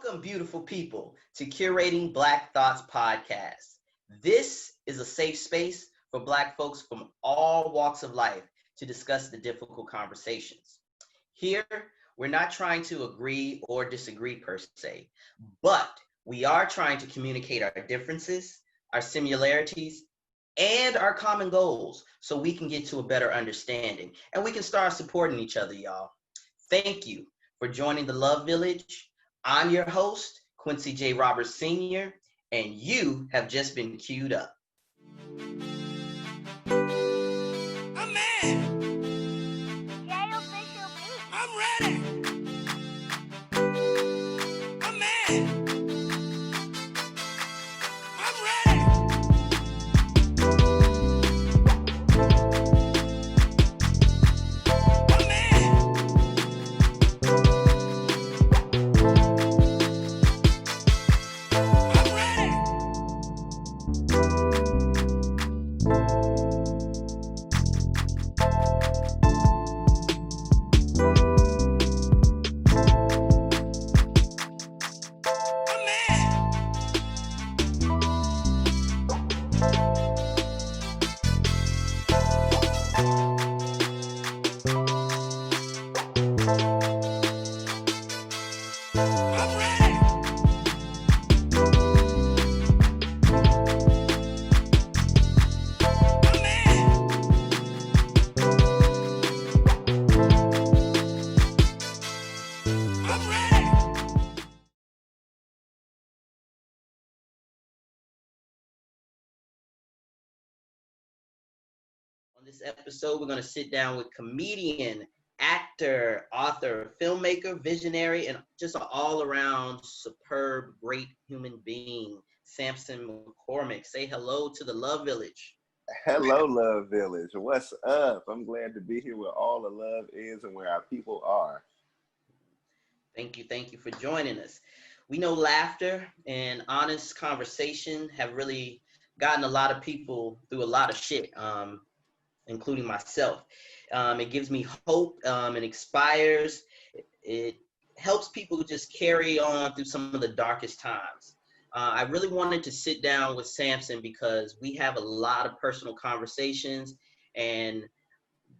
Welcome, beautiful people, to Curating Black Thoughts podcast. This is a safe space for Black folks from all walks of life to discuss the difficult conversations. Here, we're not trying to agree or disagree per se, but we are trying to communicate our differences, our similarities, and our common goals so we can get to a better understanding and we can start supporting each other, y'all. Thank you for joining the Love Village. I'm your host, Quincy J. Roberts Sr., and you have just been queued up. I'm mad. I'm ready. I'm mad. I'm ready. I'm mad. I'm ready. I'm mad. I'm ready. I'm mad. I'm ready. On this episode, we're going to sit down with comedian, actor, author, filmmaker, visionary, and just an all-around superb, great human being, Sampson McCormick. Say hello to the Love Village. Hello, Love Village. What's up? I'm glad to be here where all the love is and where our people are. Thank you for joining us. We know laughter and honest conversation have really gotten a lot of people through a lot of shit, including myself. It gives me hope, it inspires, it helps people just carry on through some of the darkest times. I really wanted to sit down with Sampson because we have a lot of personal conversations and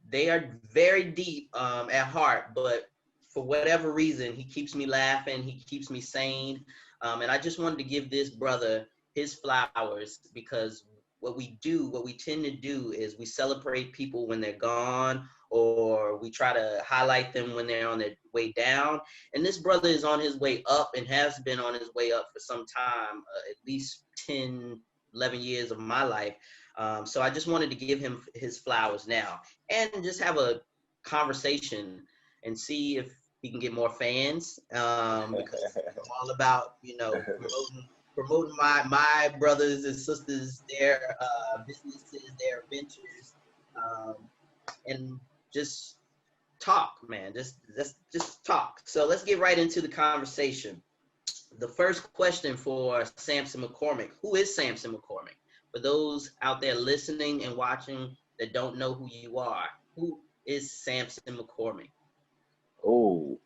they are very deep at heart, but for whatever reason, he keeps me laughing, he keeps me sane. And I just wanted to give this brother his flowers because what we tend to do is we celebrate people when they're gone or we try to highlight them when they're on their way down. And this brother is on his way up and has been on his way up for some time, at least 10, 11 years of my life. So I just wanted to give him his flowers now and just have a conversation and see if he can get more fans, because it's all about, promoting my brothers and sisters, their businesses, their ventures, and just talk, man. Just talk. So let's get right into the conversation. The first question for Sampson McCormick: who is Sampson McCormick? For those out there listening and watching that don't know who you are, who is Sampson McCormick? Oh,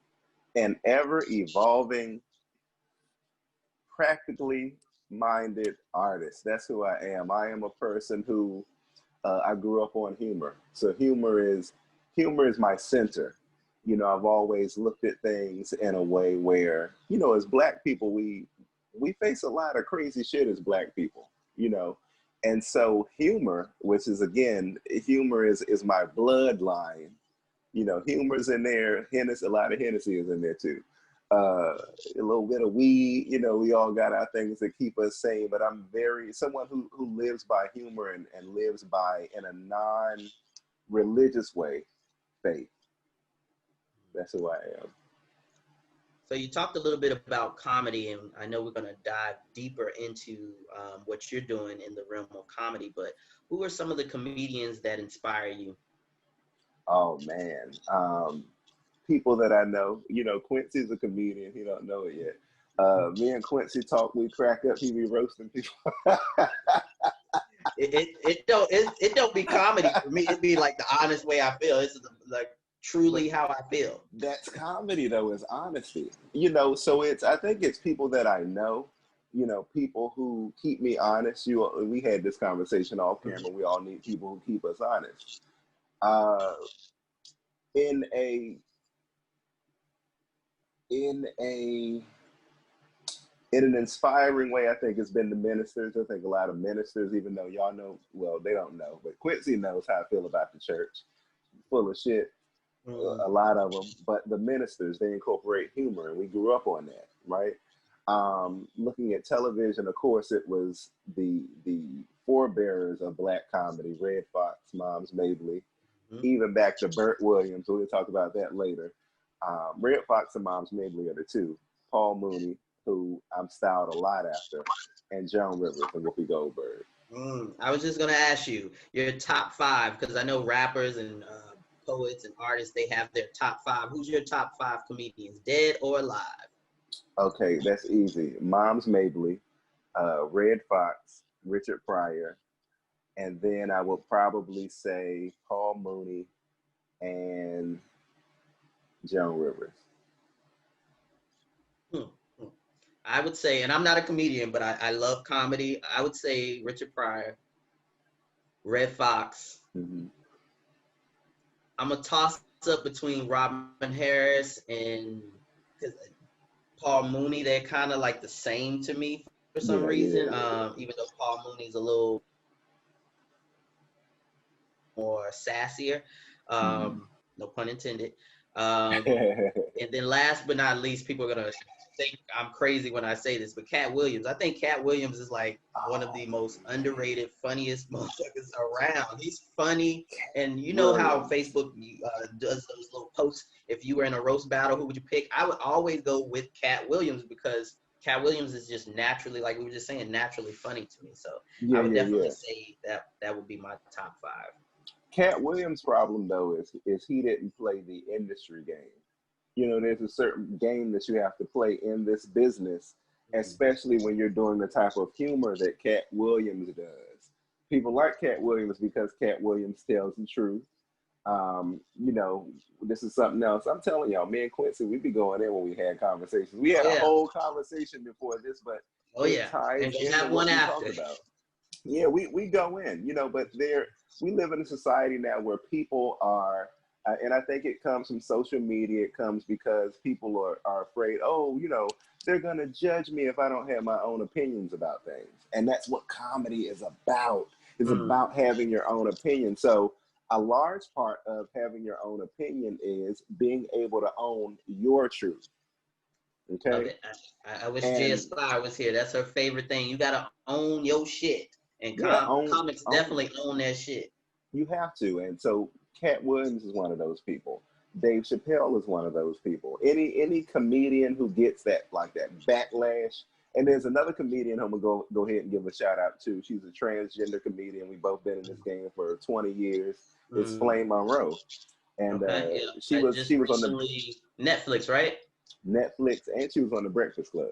an ever-evolving, practically minded artist. That's who I am. I am a person who I grew up on humor. So humor is my center. I've always looked at things in a way where, as Black people, we face a lot of crazy shit as Black people, And so humor, which is, again, humor is my bloodline. Humor's in there. Hennessy, a lot of Hennessy is in there too. A little bit of weed, we all got our things that keep us sane, but I'm someone who lives by humor and lives by, in a non-religious way, faith. That's who I am. So you talked a little bit about comedy, and I know we're going to dive deeper into what you're doing in the realm of comedy, but who are some of the comedians that inspire you? Oh, man. People that I know, Quincy's a comedian. He don't know it yet. Me and Quincy talk, we crack up, he be roasting people. It don't be comedy for me. It'd be like the honest way I feel. It's like truly how I feel. That's comedy, though, is honesty. So I think it's people that I know, people who keep me honest. We had this conversation off camera. We all need people who keep us honest. Uh, in a in a in an inspiring way, I think it's been the ministers. I think a lot of ministers, even though y'all know, well, they don't know, but Quincy knows how I feel about the church. Full of shit, a lot of them. But the ministers, they incorporate humor, and we grew up on that, right? Looking at television, of course, it was the forebearers of Black comedy, Red Fox, Moms Mabley, even back to Burt Williams. We'll talk about that later. Red Fox and Moms Mabley are the two. Paul Mooney, who I'm styled a lot after, and Joan Rivers and Whoopi Goldberg. I was just gonna ask you your top 5, because I know rappers and poets and artists, they have their top 5. Who's your top 5 comedians, dead or alive? Okay, that's easy. Moms Mabley, Red Fox, Richard Pryor, and then I would probably say Paul Mooney and Joan Rivers. I would say, and I'm not a comedian, but I love comedy. I would say Richard Pryor, Red Fox. Mm-hmm. I'm going to toss up between Robin Harris and Paul Mooney. They're kind of like the same to me for some reason, even though Paul Mooney's a little more sassier. No pun intended. And then last but not least, people are going to think I'm crazy when I say this, but Cat Williams. I think Cat Williams is like one of the most underrated, funniest motherfuckers around. He's funny, and you know how Facebook does those little posts. If you were in a roast battle, who would you pick? I would always go with Cat Williams, because Cat Williams is just naturally, like we were just saying, naturally funny to me. So I would definitely say that would be my top 5. Cat Williams' problem, though, is he didn't play the industry game. There's a certain game that you have to play in this business, especially when you're doing the type of humor that Cat Williams does. People like Cat Williams because Cat Williams tells the truth. This is something else. I'm telling y'all, me and Quincy, we'd be going in when we had conversations. We had a whole conversation before this, but and we have one after. Yeah, we go in, but we live in a society now where people are, and I think it comes from social media. It comes because people are afraid, they're going to judge me if I don't have my own opinions about things. And that's what comedy is about. It's about having your own opinion. So a large part of having your own opinion is being able to own your truth. Okay? I wish Jay Spire was here. That's her favorite thing. You got to own your shit. And comics definitely own that shit. You have to. And so Cat Williams is one of those people. Dave Chappelle is one of those people. Any comedian who gets that backlash. And there's another comedian I'm gonna go ahead and give a shout out to. She's a transgender comedian. We've both been in this game for 20 years. It's Flame Monroe. And she was on the Netflix, right? Netflix, and she was on the Breakfast Club.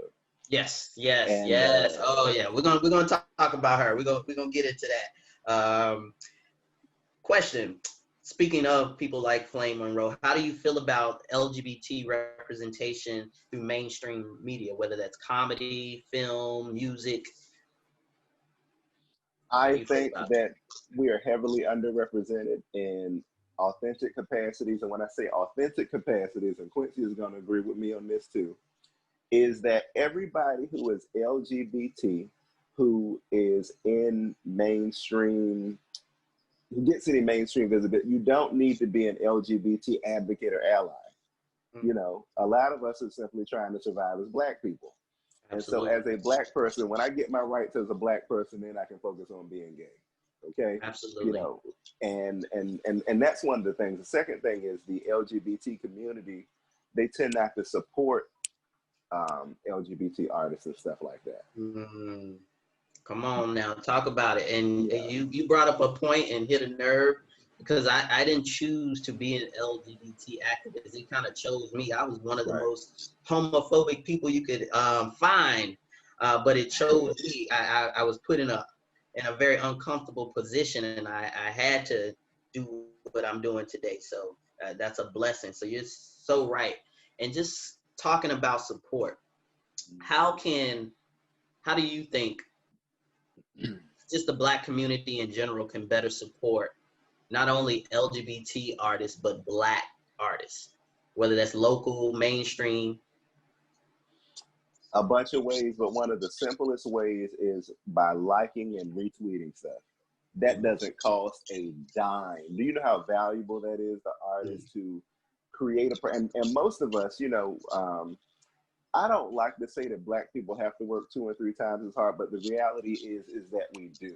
Yes. Oh yeah, we're gonna talk about her. We're gonna get into that. Question. Speaking of people like Flame Monroe, how do you feel about LGBT representation through mainstream media, whether that's comedy, film, music? I think that we are heavily underrepresented in authentic capacities. And when I say authentic capacities, and Quincy is going to agree with me on this too, is that everybody who is LGBT, who is in mainstream, who gets any mainstream visibility, you don't need to be an LGBT advocate or ally. A lot of us are simply trying to survive as Black people. Absolutely. And so as a Black person, when I get my rights as a Black person, then I can focus on being gay. Okay? Absolutely. And that's one of the things. The second thing is the LGBT community, they tend not to support LGBT artists and stuff like that. Mm-hmm. Come on now, talk about it. And you brought up a point and hit a nerve, because I didn't choose to be an LGBT activist. It kind of chose me. I was one of the most homophobic people you could find, but it chose me. I was put in a very uncomfortable position, and I had to do what I'm doing today. So That's a blessing. So you're so right. And just talking about support, how do you think just the Black community in general can better support not only LGBT artists, but Black artists, whether that's local, mainstream? A bunch of ways, but one of the simplest ways is by liking and retweeting stuff. That doesn't cost a dime. Do you know how valuable that is to artists to create and most of us, I don't like to say that Black people have to work 2 or 3 times as hard, but the reality is that we do.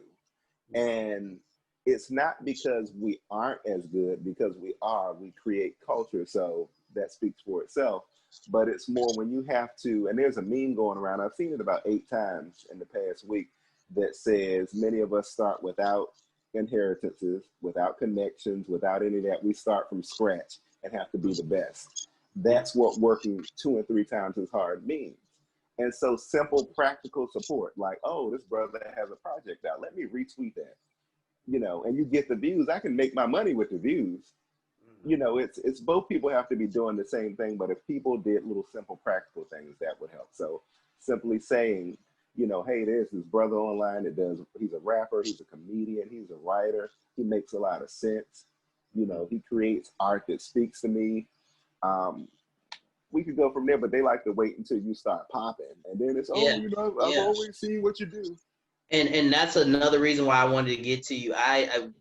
And it's not because we aren't as good, because we are. We create culture, so that speaks for itself. But it's more when you have to, and there's a meme going around, I've seen it about 8 times in the past week, that says many of us start without inheritances, without connections, without any of that. We start from scratch and have to be the best. That's what working 2 and 3 times as hard means. And so simple, practical support, like, oh, this brother has a project out, let me retweet that, and you get the views. I can make my money with the views. It's both people have to be doing the same thing, but if people did little simple practical things, that would help. So simply saying, hey, there's this brother online he's a rapper, he's a comedian, he's a writer, he makes a lot of sense. He creates art that speaks to me. We could go from there, but they like to wait until you start popping. And then it's, I've always seen what you do. And that's another reason why I wanted to get to you.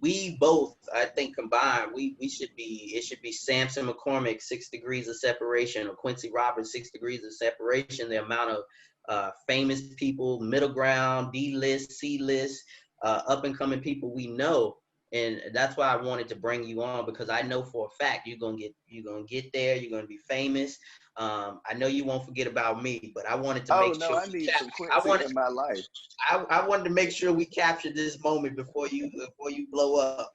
We both, I think combined, it should be Sampson McCormick, 6 Degrees of Separation, or Quincy Roberts, 6 Degrees of Separation. The amount of famous people, middle ground, D-list, C-list, up and coming people we know. And that's why I wanted to bring you on, because I know for a fact you're gonna get there. You're gonna be famous. I know you won't forget about me, but I wanted to make sure. I need some Quincy in my life. I wanted to make sure we captured this moment before you blow up.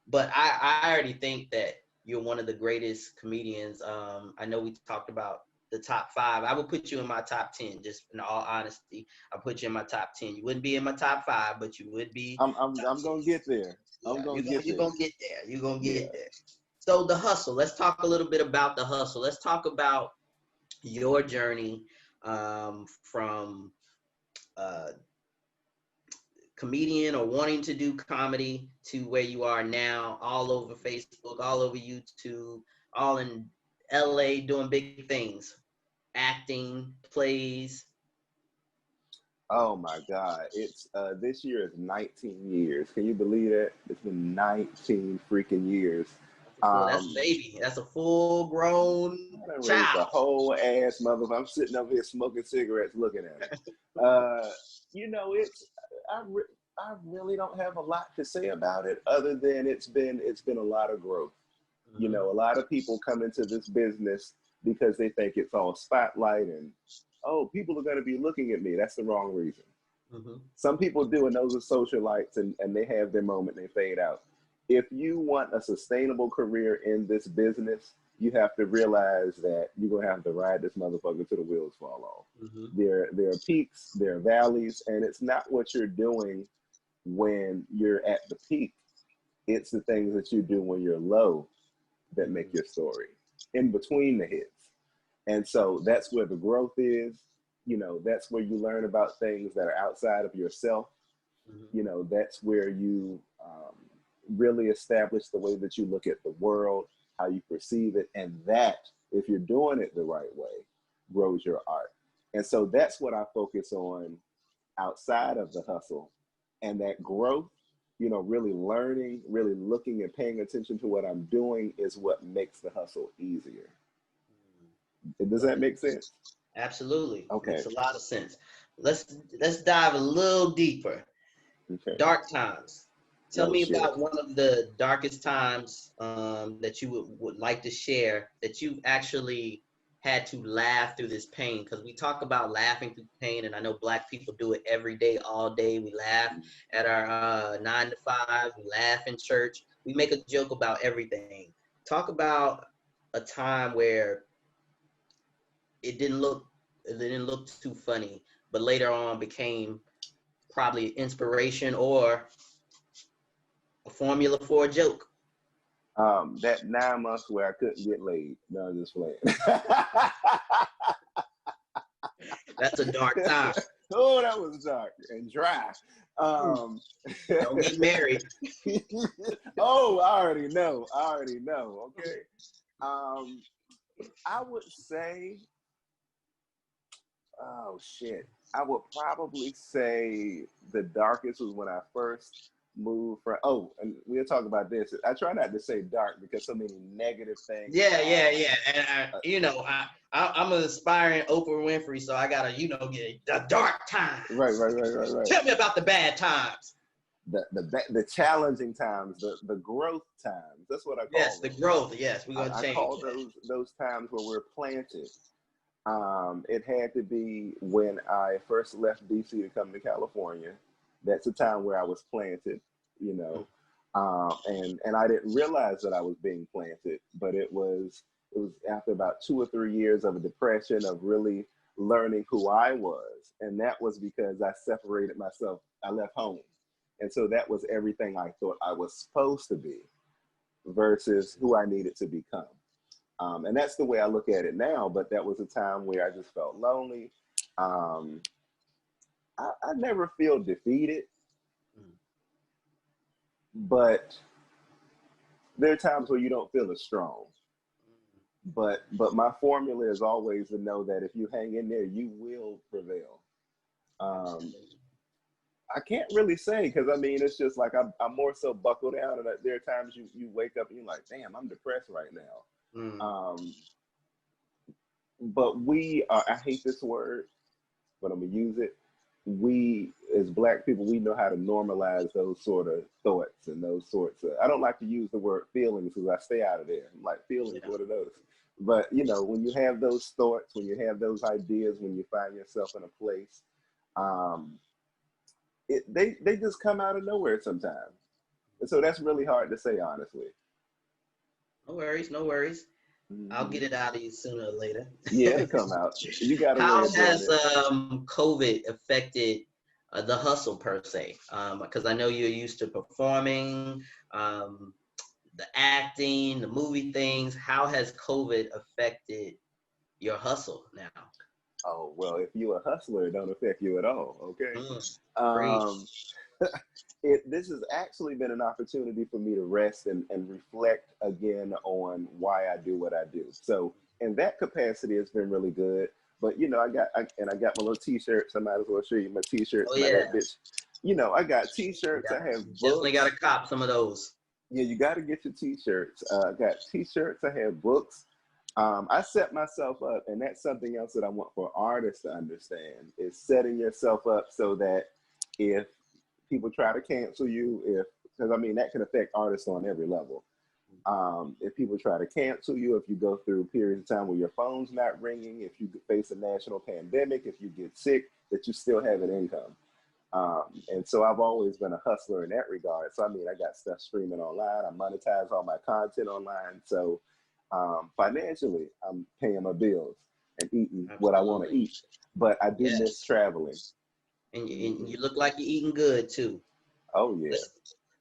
But I already think that you're one of the greatest comedians. I know we talked about the top 5. I would put you in my top 10, just in all honesty. I put you in my top 10. You wouldn't be in my top 5, but you would be. I'm gonna get there. You're gonna get there. You're gonna get there. So the hustle. Let's talk a little bit about the hustle. Let's talk about your journey from comedian or wanting to do comedy to where you are now, all over Facebook, all over YouTube, all in LA, doing big things, acting, plays. Oh my God. It's this year is 19 years. Can you believe that? It's been 19 freaking years. That's a baby. That's a full grown child. The whole ass motherfucker. I'm sitting up here smoking cigarettes looking at it. I really don't have a lot to say about it, other than it's been a lot of growth. Mm-hmm. A lot of people come into this business because they think it's all spotlight and, oh, people are going to be looking at me. That's the wrong reason. Mm-hmm. Some people do, and those are socialites, and they have their moment and they fade out. If you want a sustainable career in this business, you have to realize that you're going to have to ride this motherfucker till the wheels fall off. Mm-hmm. There are peaks, there are valleys, and it's not what you're doing when you're at the peak. It's the things that you do when you're low that make your story, in between the hits. And so that's where the growth is. That's where you learn about things that are outside of yourself. Mm-hmm. That's where you really establish the way that you look at the world, how you perceive it. And that, if you're doing it the right way, grows your art. And so that's what I focus on outside of the hustle. And that growth, really learning, really looking and paying attention to what I'm doing is what makes the hustle easier. Does that make sense? Absolutely. Okay. Makes a lot of sense. Let's dive a little deeper. Okay. Dark times. Tell me about one of the darkest times that you would like to share, that you've actually had to laugh through this pain, because we talk about laughing through pain, and I know Black people do it every day, all day. We laugh at our 9 to 5, we laugh in church, we make a joke about everything. Talk about a time where it didn't look too funny, but later on became probably inspiration or a formula for a joke. That 9 months where I couldn't get laid. No, I'm just playing. That's a dark time. Oh, that was dark and dry. Don't get married. Oh, I already know. Okay. I would say, oh shit. I would probably say the darkest was when I first moved from. Oh, and we'll talk about this. I try not to say dark because so many negative things. Yeah. And I'm an aspiring Oprah Winfrey, so I gotta, get the dark times. Right. Tell me about the bad times. The challenging times, the growth times. That's what I call Yes, them. the growth. Yes, we're gonna change. I call those times where we're planted. It had to be when I first left DC to come to California. That's the time where I was planted, and I didn't realize that I was being planted, but it was after about 2 or 3 years of a depression of really learning who I was, and that was because I separated myself. I left home, and so that was everything I thought I was supposed to be versus who I needed to become. And that's the way I look at it now, but that was a time where I just felt lonely. I never feel defeated, but there are times where you don't feel as strong. But my formula is always to know that if you hang in there, you will prevail. I can't really say, because I mean, it's just like I'm more so buckled down, and there are times you wake up and you're like, damn, I'm depressed right now. But I hate this word, but I'm gonna use it. We, as Black people, we know how to normalize those sort of thoughts and those sorts of, I don't like to use the word feelings because I stay out of there. I'm like, feelings, what are those? But, when you have those thoughts, when you have those ideas, when you find yourself in a place, they just come out of nowhere sometimes. And so that's really hard to say, honestly. No worries. I'll get it out of you sooner or later. Yeah, it'll come out. You got to. How has COVID affected the hustle per se? Because I know you're used to performing, the acting, the movie things. How has COVID affected your hustle now? Oh, well, if you're a hustler, it don't affect you at all, okay? This has actually been an opportunity for me to rest and reflect again on why I do what I do. So in that capacity, it's been really good. But, I got my little t-shirts. I might as well show you my t-shirts. Oh, yeah. I got t-shirts. I have books. Definitely got to cop some of those. Yeah, you got to get your t-shirts. I got t-shirts. I have books. I set myself up, and that's something else that I want for artists to understand, is setting yourself up so that if people try to cancel you, because I mean, that can affect artists on every level. If people try to cancel you, if you go through periods of time where your phone's not ringing, if you face a national pandemic, if you get sick, that you still have an income. And so I've always been a hustler in that regard. So I mean, I got stuff streaming online. I monetize all my content online. So financially, I'm paying my bills and eating what I want to eat. But I do miss traveling. And you look like you're eating good too. Oh yeah.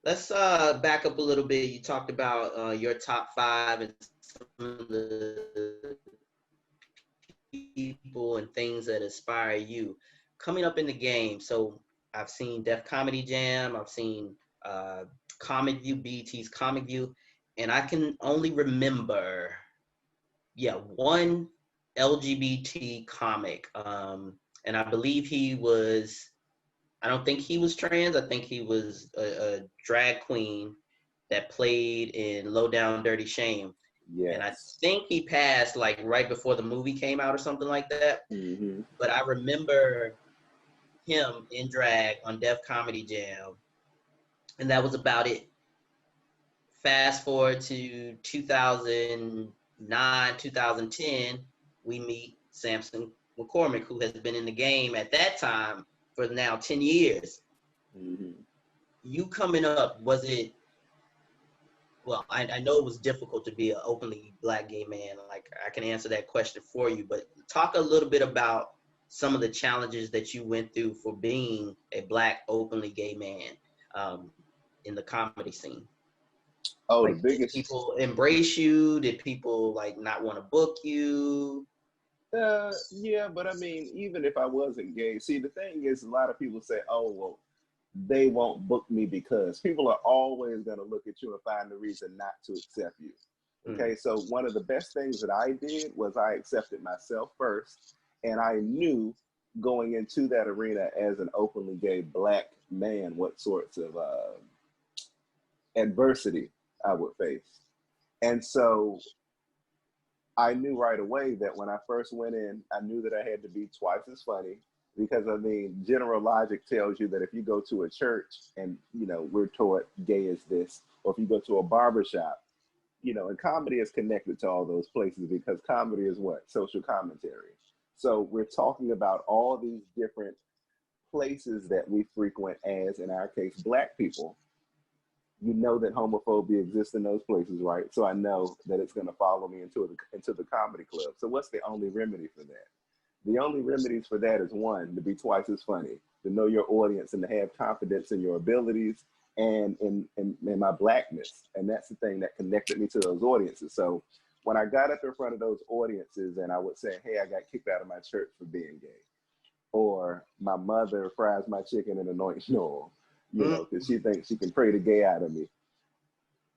Let's back up a little bit. You talked about your top 5 and some of the people and things that inspire you coming up in the game. So I've seen Def Comedy Jam. I've seen Comic View, BET's Comic View, and I can only remember, one LGBT comic. And I believe I don't think he was trans. I think he was a drag queen that played in Low Down Dirty Shame. Yeah. And I think he passed like right before the movie came out or something like that. Mm-hmm. But I remember him in drag on Def Comedy Jam. And that was about it. Fast forward to 2009, 2010, we meet Sampson McCormick, who has been in the game at that time for now 10 years. Mm-hmm. You coming up, was it, well, I know it was difficult to be an openly Black gay man. Like, I can answer that question for you, but talk a little bit about some of the challenges that you went through for being a Black openly gay man in the comedy scene. Oh, the Like, did biggest. people embrace you? Did people like not want to book you? Yeah, but I mean, even if I wasn't gay, see, the thing is, a lot of people say, "Oh, well, they won't book me," because people are always going to look at you and find a reason not to accept you. Mm. Okay, so one of the best things that I did was I accepted myself first, and I knew going into that arena as an openly gay black man what sorts of adversity I would face. And so I knew right away that when I first went in, I knew that I had to be twice as funny because I mean, general logic tells you that if you go to a church and, you know, we're taught gay is this, or if you go to a barbershop, you know, and comedy is connected to all those places because comedy is what? Social commentary. So we're talking about all these different places that we frequent as, in our case, black people. You know that homophobia exists in those places, right? So I know that it's going to follow me into the comedy club. So what's the only remedy for that? The only remedies for that is one, to be twice as funny, to know your audience and to have confidence in your abilities and in my blackness. And that's the thing that connected me to those audiences. So when I got up in front of those audiences and I would say, hey, I got kicked out of my church for being gay, or my mother fries my chicken in anointing oil, you know, because she thinks she can pray the gay out of me.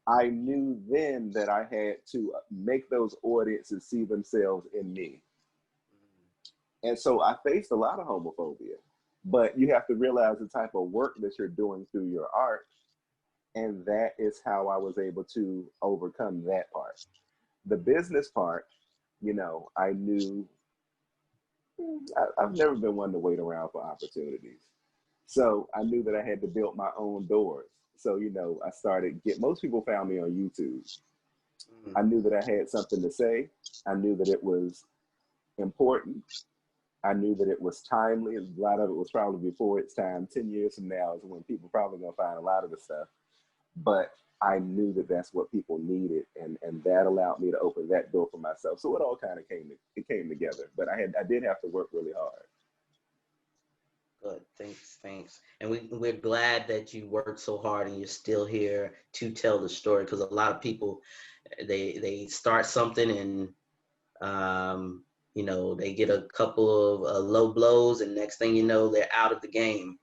I knew then that I had to make those audiences see themselves in me. And so I faced a lot of homophobia, but you have to realize the type of work that you're doing through your art. And that is how I was able to overcome that part. The business part, you know, I knew I've never been one to wait around for opportunities. So I knew that I had to build my own doors. So, you know, I started most people found me on YouTube. I knew that I had something to say. I knew that it was important. I knew that it was timely. A lot of it was probably before its time. 10 years from now is when people probably gonna find a lot of the stuff. But I knew that that's what people needed, and that allowed me to open that door for myself. So it all kind of came together. But I did have to work really hard. Good, thanks. And we're glad that you worked so hard and you're still here to tell the story, because a lot of people, they start something and you know, they get a couple of low blows, and next thing you know, they're out of the game.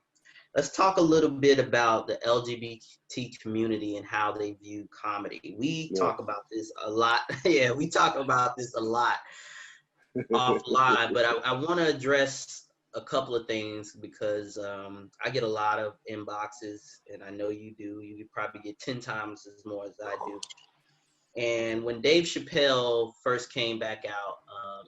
Let's talk a little bit about the LGBT community and how they view comedy. We talk about this a lot. Yeah, we talk about this a lot offline, but I want to address a couple of things because I get a lot of inboxes, and I know you do. You probably get 10 times as more as I do. And when Dave Chappelle first came back out,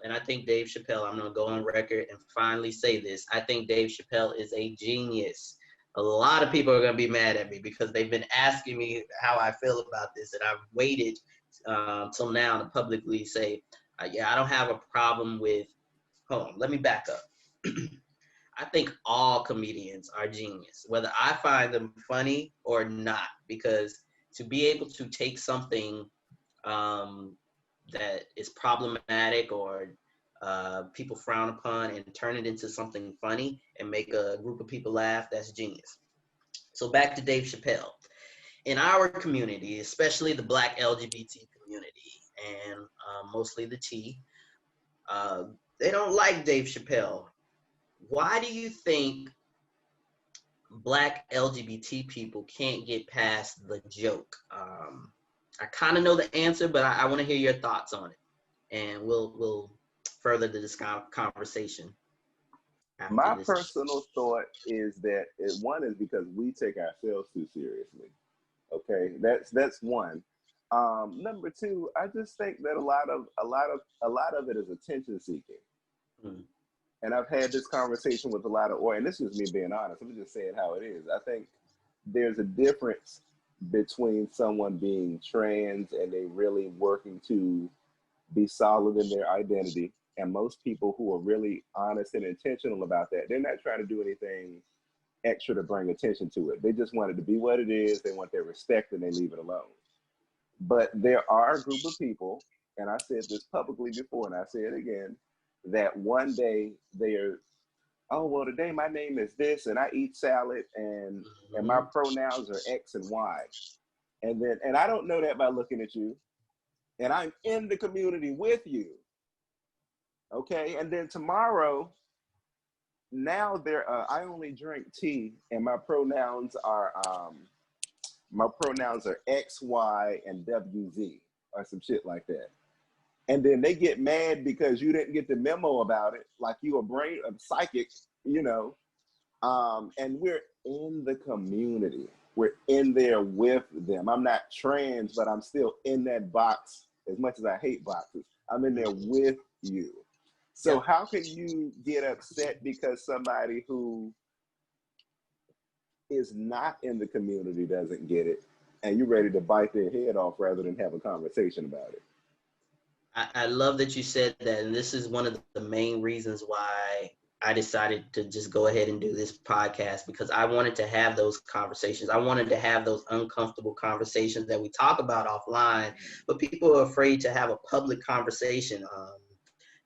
and I think Dave Chappelle, I'm going to go on record and finally say this, I think Dave Chappelle is a genius. A lot of people are going to be mad at me because they've been asking me how I feel about this, and I've waited till now to publicly say, yeah, I don't have a problem with, hold on, let me back up. I think all comedians are genius, whether I find them funny or not, because to be able to take something that is problematic or people frown upon and turn it into something funny and make a group of people laugh, that's genius. So back to Dave Chappelle. In our community, especially the Black LGBT community, and mostly the T, they don't like Dave Chappelle. Why do you think Black LGBT people can't get past the joke? I kind of know the answer, but I want to hear your thoughts on it, and we'll further this conversation. My personal thought is that one is because we take ourselves too seriously. Okay, that's one. Number two, I just think that a lot of it is attention seeking. And I've had this conversation with a lot of, and this is me being honest. I'm just saying how it is. I think there's a difference between someone being trans and they really working to be solid in their identity. And most people who are really honest and intentional about that, they're not trying to do anything extra to bring attention to it. They just want it to be what it is. They want their respect and they leave it alone. But there are a group of people, and I said this publicly before and I say it again, that one day they're, oh, well, today my name is this and I eat salad and my pronouns are X and Y. And I don't know that by looking at you, and I'm in the community with you. Okay, and then tomorrow, now I only drink tea, and my pronouns are X, Y, and WZ, or some shit like that. And then they get mad because you didn't get the memo about it, like you a psychic, you know. And we're in the community. We're in there with them. I'm not trans, but I'm still in that box. As much as I hate boxes, I'm in there with you. So how can you get upset because somebody who is not in the community doesn't get it, and you're ready to bite their head off rather than have a conversation about it? I love that you said that, and this is one of the main reasons why I decided to just go ahead and do this podcast, because I wanted to have those conversations. I wanted to have those uncomfortable conversations that we talk about offline, but people are afraid to have a public conversation.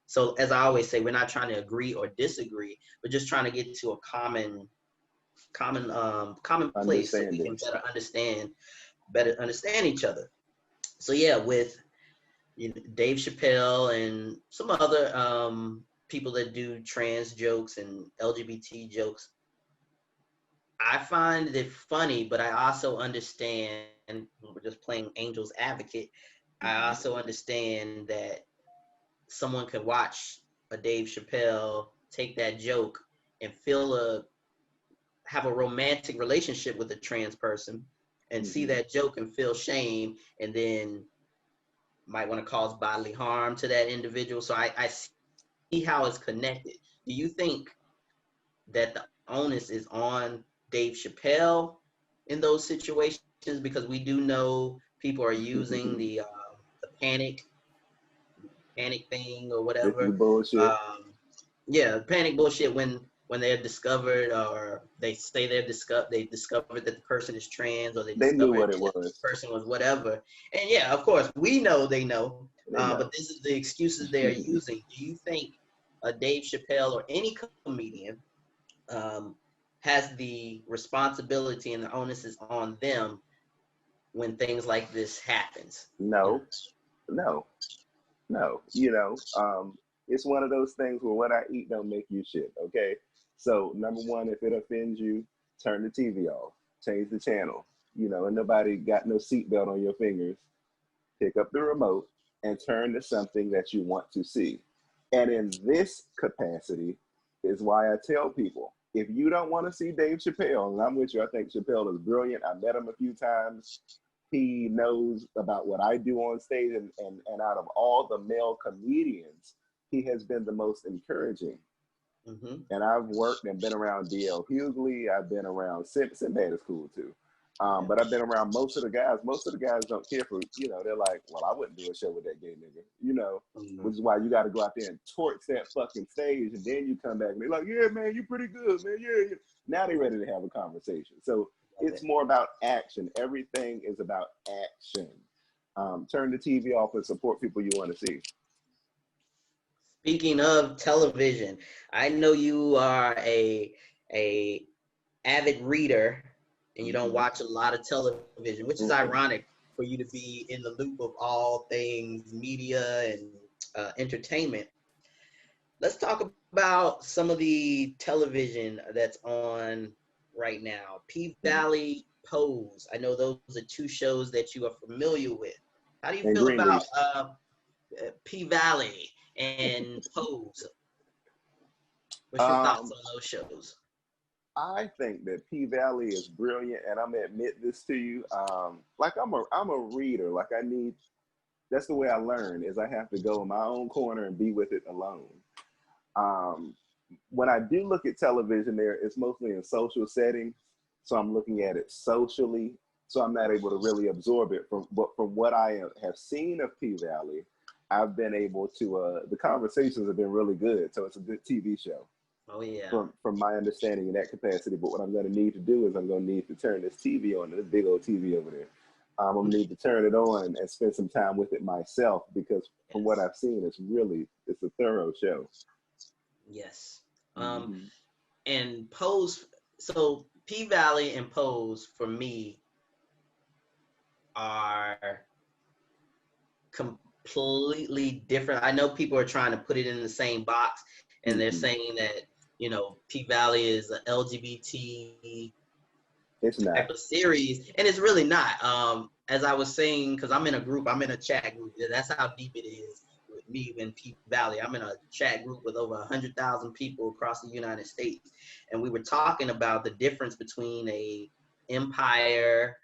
So as I always say, we're not trying to agree or disagree. We're just trying to get to a common place so we can better understand each other. So yeah, with Dave Chappelle and some other people that do trans jokes and LGBT jokes, I find it funny, but I also understand, and we're just playing angel's advocate, I also understand that someone could watch a Dave Chappelle, take that joke, and have a romantic relationship with a trans person, and see that joke and feel shame, and then might want to cause bodily harm to that individual. So I see how it's connected. Do you think that the onus is on Dave Chappelle in those situations? Because we do know people are using the panic thing or whatever. Bullshit. Panic bullshit when they're discovered, or they say they discovered that the person is trans, or they knew what it that was. this person was whatever. And yeah, of course, we know they know. But this is the excuses they are using. Do you think Dave Chappelle or any comedian has the responsibility and the onus is on them when things like this happens? No. You know, it's one of those things where what I eat don't make you shit, okay? So number one, if it offends you, turn the TV off, change the channel, you know, and nobody got no seatbelt on your fingers. Pick up the remote and turn to something that you want to see. And in this capacity is why I tell people, if you don't want to see Dave Chappelle, and I'm with you, I think Chappelle is brilliant. I met him a few times. He knows about what I do on stage, and out of all the male comedians, he has been the most encouraging. And I've worked and been around D.L. Hughley. I've been around Sinbad is cool too. But I've been around most of the guys. Most of the guys don't care for, you know, they're like, well, I wouldn't do a show with that gay nigga, you know, which is why you got to go out there and torch that fucking stage. And then you come back and they're like, yeah, man, you pretty good, man. Yeah. Now they're ready to have a conversation. So it's more about action. Everything is about action. Turn the TV off and support people you want to see. Speaking of television, I know you are a avid reader and you don't watch a lot of television, which is ironic for you to be in the loop of all things media and entertainment. Let's talk about some of the television that's on right now. P-Valley, Pose. I know those are two shows that you are familiar with. How do you feel about P-Valley and Pose? What's your thoughts on those shows? I think that P-Valley is brilliant, and I'm gonna admit this to you. Like I'm a reader. Like that's the way I learn, is I have to go in my own corner and be with it alone. When I do look at television, it's mostly in social settings, so I'm looking at it socially, so I'm not able to really absorb it. From what I have seen of P-Valley, I've been able to, the conversations have been really good, so it's a good TV show. Oh yeah. From my understanding in that capacity, but what I'm going to need to do is I'm going to need to turn this TV on, this big old TV over there. I'm going to need to turn it on and spend some time with it myself, because from what I've seen, it's a thorough show. Yes. And Pose, so P-Valley and Pose for me are completely different. I know people are trying to put it in the same box, and they're saying that, you know, P-Valley is an LGBT It's not. type of series, and it's really not. As I was saying, because I'm in a group, I'm in a chat group. That's how deep it is with me in P-Valley. I'm in a chat group with over 100,000 people across the United States, and we were talking about the difference between a Empire,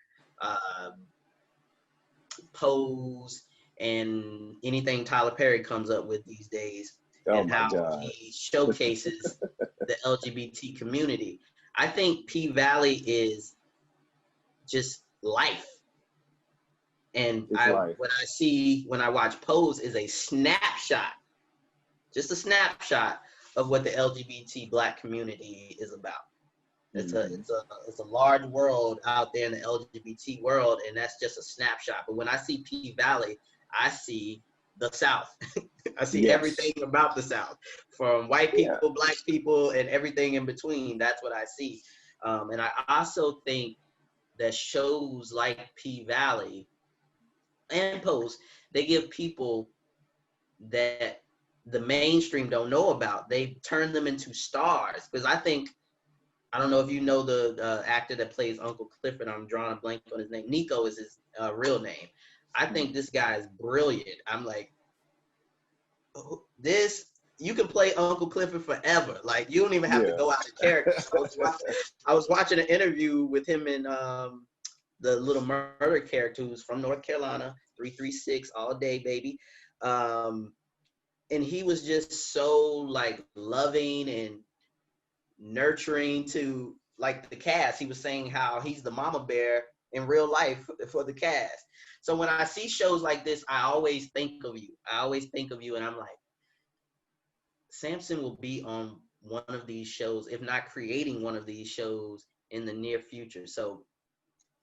Pose, and anything Tyler Perry comes up with these days, Oh and my how God. he showcases the LGBT community. I think P-Valley is just life. And It's life. when I watch Pose is a snapshot, just a snapshot of what the LGBT Black community is about. It's a large world out there in the LGBT world, and that's just a snapshot. But when I see P-Valley, I see the South. I see everything about the South, from white people, Black people, and everything in between. That's what I see. And I also think that shows like P-Valley and Pose, they give people that the mainstream don't know about. They turn them into stars. Because I don't know if you know the actor that plays Uncle Clifford. I'm drawing a blank on his name. Nico is his real name. I think this guy is brilliant. I'm like, you can play Uncle Clifford forever. Like, you don't even have to go out of character. I was watching an interview with him and the Little Murder character who's from North Carolina, 336 all day, baby. And he was just so like loving and nurturing to like the cast. He was saying how he's the mama bear in real life for the cast. So when I see shows like this, I always think of you. And I'm like, Sampson will be on one of these shows, if not creating one of these shows in the near future. So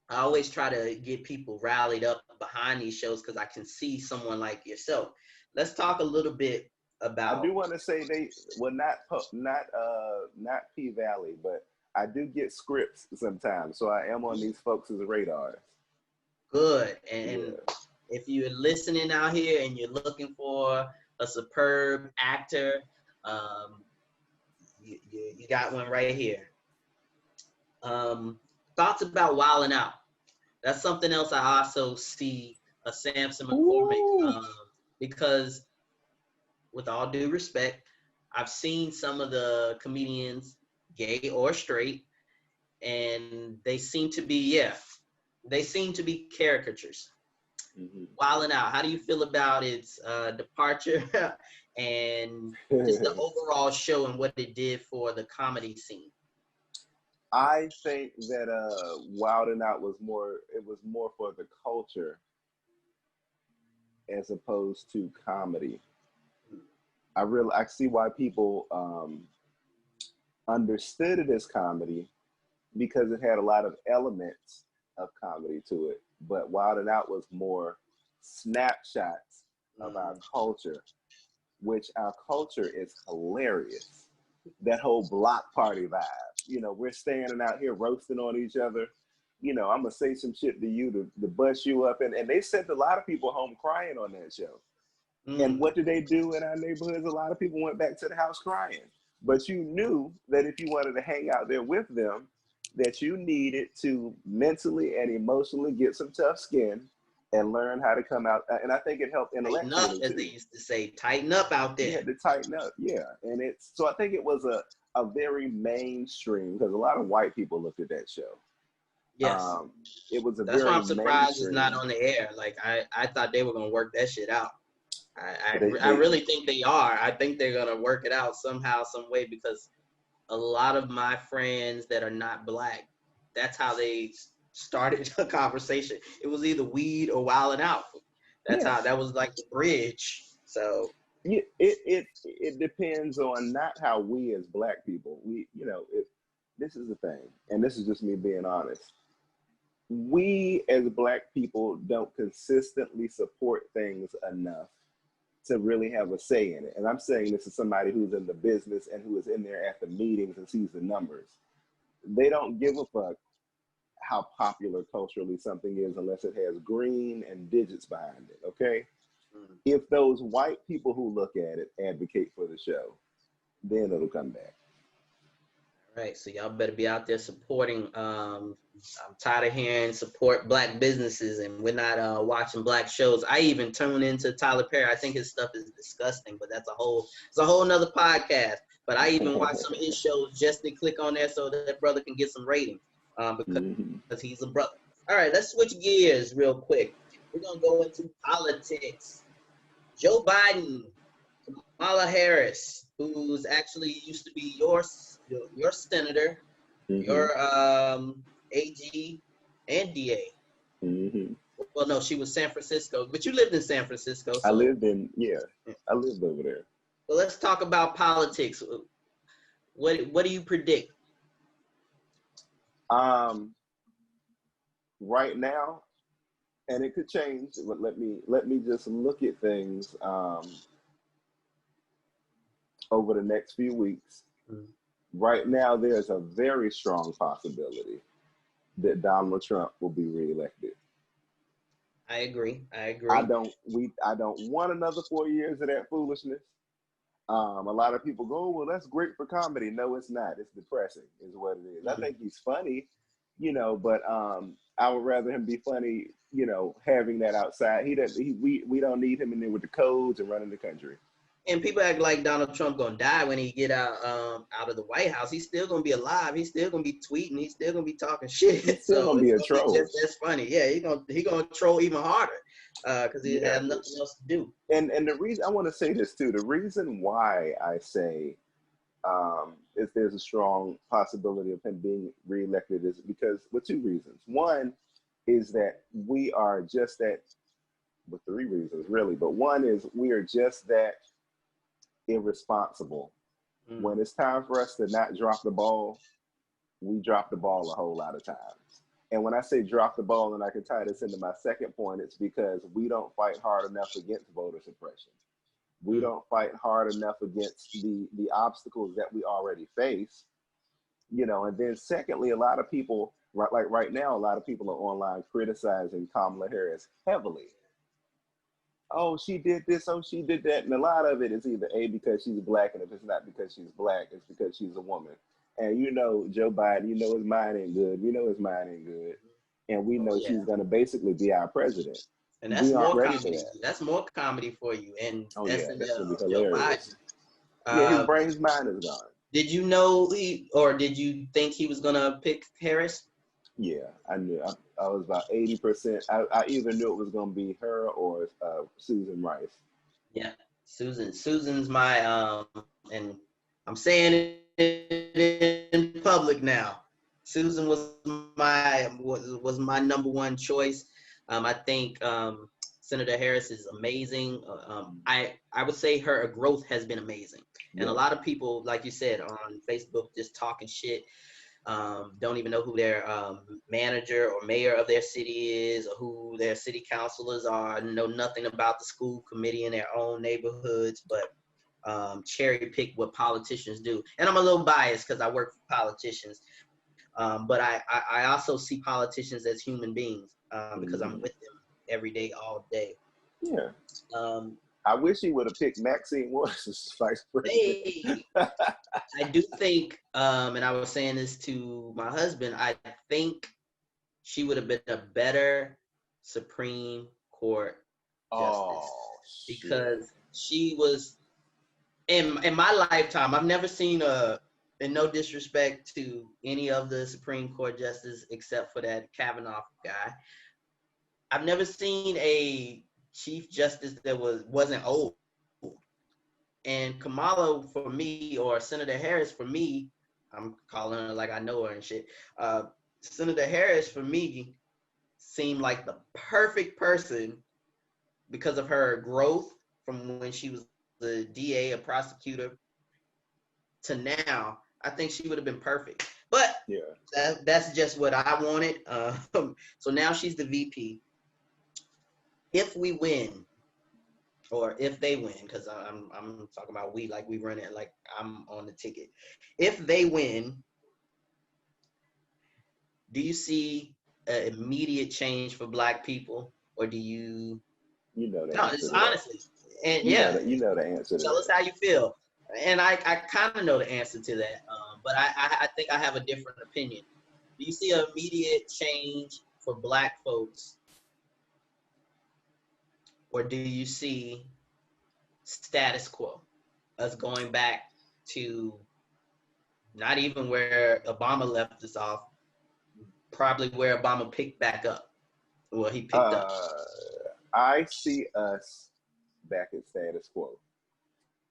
I always try to get people rallied up behind these shows because I can see someone like yourself. Let's talk a little bit about. I do want to say not P-Valley, but I do get scripts sometimes, so I am on these folks' radars. Good. And if you're listening out here and you're looking for a superb actor, you got one right here. Thoughts about Wildin' Out. That's something else I also see a Sampson McCormick, because with all due respect, I've seen some of the comedians, gay or straight, and they seem to be caricatures. Wildin' Out, how do you feel about its departure and just the overall show and what it did for the comedy scene? I think that Wildin' Out was more for the culture as opposed to comedy. I see why people understood it as comedy because it had a lot of elements of comedy to it. But Wildin' Out was more snapshots of our culture, which our culture is hilarious. That whole block party vibe. You know, we're standing out here roasting on each other. You know, I'm going to say some shit to you to bust you up. And they sent a lot of people home crying on that show. And what did they do in our neighborhoods? A lot of people went back to the house crying. But you knew that if you wanted to hang out there with them, that you needed to mentally and emotionally get some tough skin and learn how to come out. And I think it helped intellectually. Tighten up, as they used to say, tighten up out there. You had to tighten up, yeah. And so I think it was a very mainstream, because a lot of white people looked at that show. Yes. It was That's why I'm surprised it's not on the air. Like, I thought they were going to work that shit out. I really think they are. I think they're going to work it out somehow, some way, because a lot of my friends that are not Black, that's how they started a conversation. It was either weed or Wildin' Out. That's how, that was like the bridge. So it depends on not how we as Black people, this is the thing, and this is just me being honest. We as Black people don't consistently support things enough to really have a say in it. And I'm saying this as somebody who's in the business and who is in there at the meetings and sees the numbers. They don't give a fuck how popular culturally something is unless it has green and digits behind it. Okay. Mm. If those white people who look at it advocate for the show, then it'll come back. All right, so y'all better be out there supporting. I'm tired of hearing support black businesses, and we're not watching black shows. I even tune into Tyler Perry. I think his stuff is disgusting, but it's a whole nother podcast. But I even watch some of his shows just to click on there so that brother can get some ratings, because he's a brother. All right, let's switch gears real quick. We're gonna go into politics. Joe Biden, Kamala Harris, who's actually used to be your senator, your AG and DA. Well, no, she was San Francisco, but you lived in San Francisco. So. I lived over there. So let's talk about politics. What do you predict? Right now, and it could change, but let me just look at things over the next few weeks. Right now, there's a very strong possibility that Donald Trump will be reelected. I agree. I don't want another 4 years of that foolishness. A lot of people go, well, that's great for comedy. No, it's not. It's depressing, is what it is. I think he's funny, but I would rather him be funny, having that outside. We don't need him in there with the codes and running the country. And people act like Donald Trump gonna die when he get out of the White House. He's still gonna be alive. He's still gonna be tweeting. He's still gonna be talking shit. He's still gonna be a troll. That's funny. Yeah, he gonna troll even harder because he has nothing else to do. And the reason I want to say this too, the reason why I say if there's a strong possibility of him being reelected is because with two reasons. One is that we are just that. With three reasons really, but one is we are just that irresponsible. When it's time for us to not drop the ball, we drop the ball a whole lot of times. And when I say drop the ball, and I can tie this into my second point, it's because we don't fight hard enough against voter suppression. We don't fight hard enough against the obstacles that we already face, and then secondly, a lot of people, right now, a lot of people are online criticizing Kamala Harris heavily. Oh, she did this, oh, she did that. And a lot of it is either A, because she's black, and if it's not because she's black, it's because she's a woman. And Joe Biden, his mind ain't good. We know his mind ain't good. And we know she's going to basically be our president. And that's more comedy. That's more comedy for you. And that's going to be hilarious. His mind is gone. Did you know did you think he was going to pick Harris? Yeah, I knew. I was about 80%. I either knew it was going to be her or Susan Rice. Yeah, Susan's my and I'm saying it in public now. Susan was my number one choice. I think Senator Harris is amazing. I would say her growth has been amazing, and a lot of people, like you said, on Facebook just talking shit. Don't even know who their manager or mayor of their city is, or who their city councilors are, know nothing about the school committee in their own neighborhoods, but cherry pick what politicians do. And I'm a little biased because I work for politicians, but I also see politicians as human beings because I'm with them every day, all day. Yeah. I wish he would have picked Maxine Waters as vice president. Hey, I do think, and I was saying this to my husband, I think she would have been a better Supreme Court justice because she was, in my lifetime, I've never seen and no disrespect to any of the Supreme Court justices except for that Kavanaugh guy, I've never seen a Chief Justice that wasn't old. And Kamala, for me, or Senator Harris, for me, I'm calling her like I know her and shit. Senator Harris, for me, seemed like the perfect person because of her growth from when she was the DA, a prosecutor, to now. I think she would have been perfect. But that's just what I wanted. So now she's the VP. If we win, or if they win, because I'm talking about we, like we run it, like I'm on the ticket. If they win, do you see an immediate change for Black people, or do you? You know the No, answer it's to that. honestly, and You yeah, know the answer to tell us that. how you feel. And I kind of know the answer to that, but I think I have a different opinion. Do you see an immediate change for Black folks, or do you see status quo, us going back to not even where Obama left us off, probably where Obama picked back up? Well, he picked up. I see us back at status quo.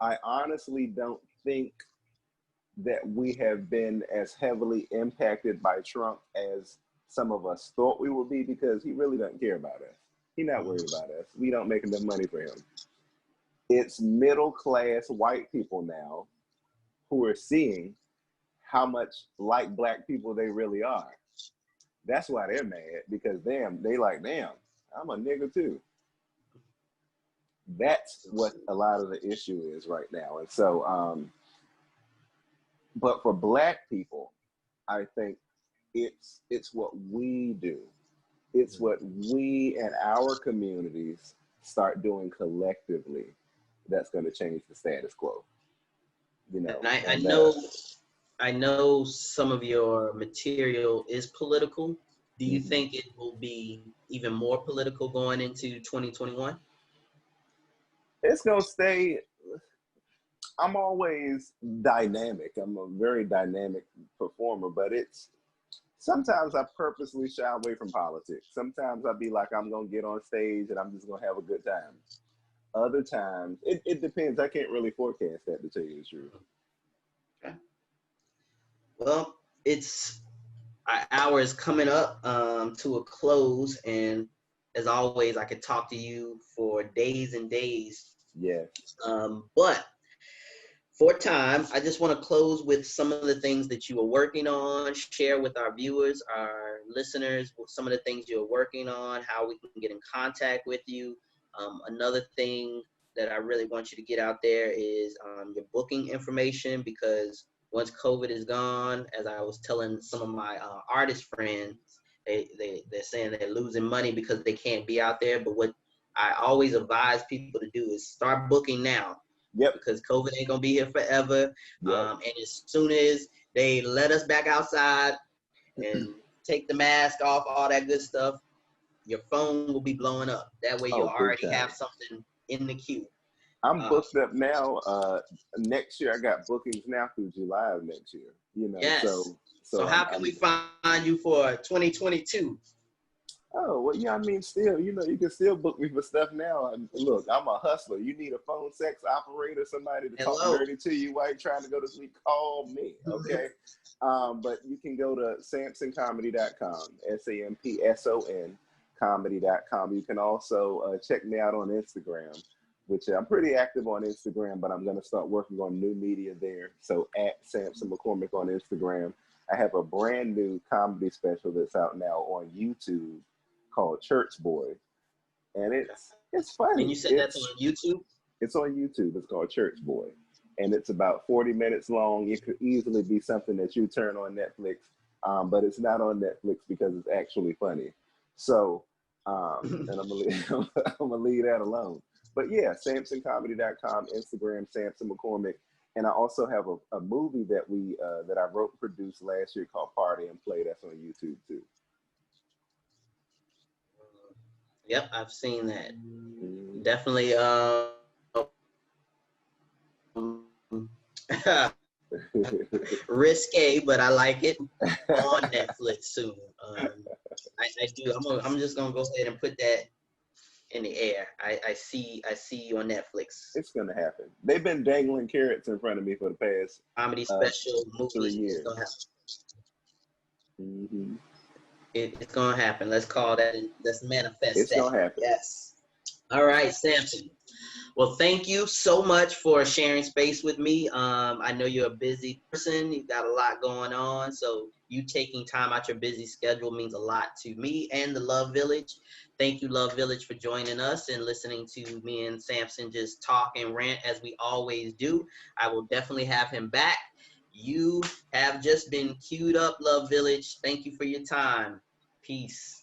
I honestly don't think that we have been as heavily impacted by Trump as some of us thought we would be, because he really doesn't care about us. He's not worried about us. We don't make enough money for him. It's middle class white people now who are seeing how much like Black people they really are. That's why they're mad, because they like, damn, I'm a nigga too. That's what a lot of the issue is right now. And so, but for Black people, I think it's what we do. It's what we and our communities start doing collectively that's going to change the status quo. You know, And I know some of your material is political. Do you think it will be even more political going into 2021? It's going to stay. I'm always dynamic. I'm a very dynamic performer, but sometimes I purposely shy away from politics. Sometimes I'll be like, I'm going to get on stage and I'm just going to have a good time. Other times, it depends. I can't really forecast that, to tell you the truth. Okay. Well, our hour is coming up to a close, and as always, I could talk to you for days and days. Yeah. But for time, I just want to close with some of the things that you are working on, share with our viewers, our listeners, some of the things you're working on, how we can get in contact with you. Another thing that I really want you to get out there is your booking information, because once COVID is gone, as I was telling some of my artist friends, they're saying they're losing money because they can't be out there. But what I always advise people to do is start booking now. Yep. Because COVID ain't gonna be here forever. Yep. And as soon as they let us back outside and take the mask off, all that good stuff, your phone will be blowing up. That way you'll already have something in the queue. I'm booked up now. Next year, I got bookings now through July of next year. You know, yes. So how can we find you for 2022? Oh, well, yeah, I mean, still, you know, you can still book me for stuff now. Look, I'm a hustler. You need a phone sex operator, somebody to talk dirty to you while you're trying to go to sleep, call me, okay? But you can go to SampsonComedy.com, SAMPSON comedy.com. You can also check me out on Instagram, which I'm pretty active on Instagram, but I'm going to start working on new media there. So at Sampson McCormick on Instagram. I have a brand new comedy special that's out now on YouTube called Church Boy. And it's funny. And you said that's on YouTube? It's on YouTube. It's called Church Boy. And it's about 40 minutes long. It could easily be something that you turn on Netflix, but it's not on Netflix because it's actually funny. So, and I'm gonna leave that alone. But yeah, SampsonComedy.com, Instagram, Sampson McCormick. And I also have a movie that that I wrote and produced last year called Party and Play. That's on YouTube too. Yep, I've seen that. Definitely risque, but I like it. On Netflix soon. I do. I'm just gonna go ahead and put that in the air. I see you on Netflix. It's gonna happen. They've been dangling carrots in front of me for the past comedy special movie. 3 years. It's gonna happen. It's gonna happen. Let's call that. Let's manifest it's that. It's gonna happen. Yes. All right, Sampson. Well, thank you so much for sharing space with me. I know you're a busy person. You've got a lot going on. So you taking time out your busy schedule means a lot to me and the Love Village. Thank you, Love Village, for joining us and listening to me and Sampson just talk and rant as we always do. I will definitely have him back. You have just been queued up, Love Village. Thank you for your time. Peace.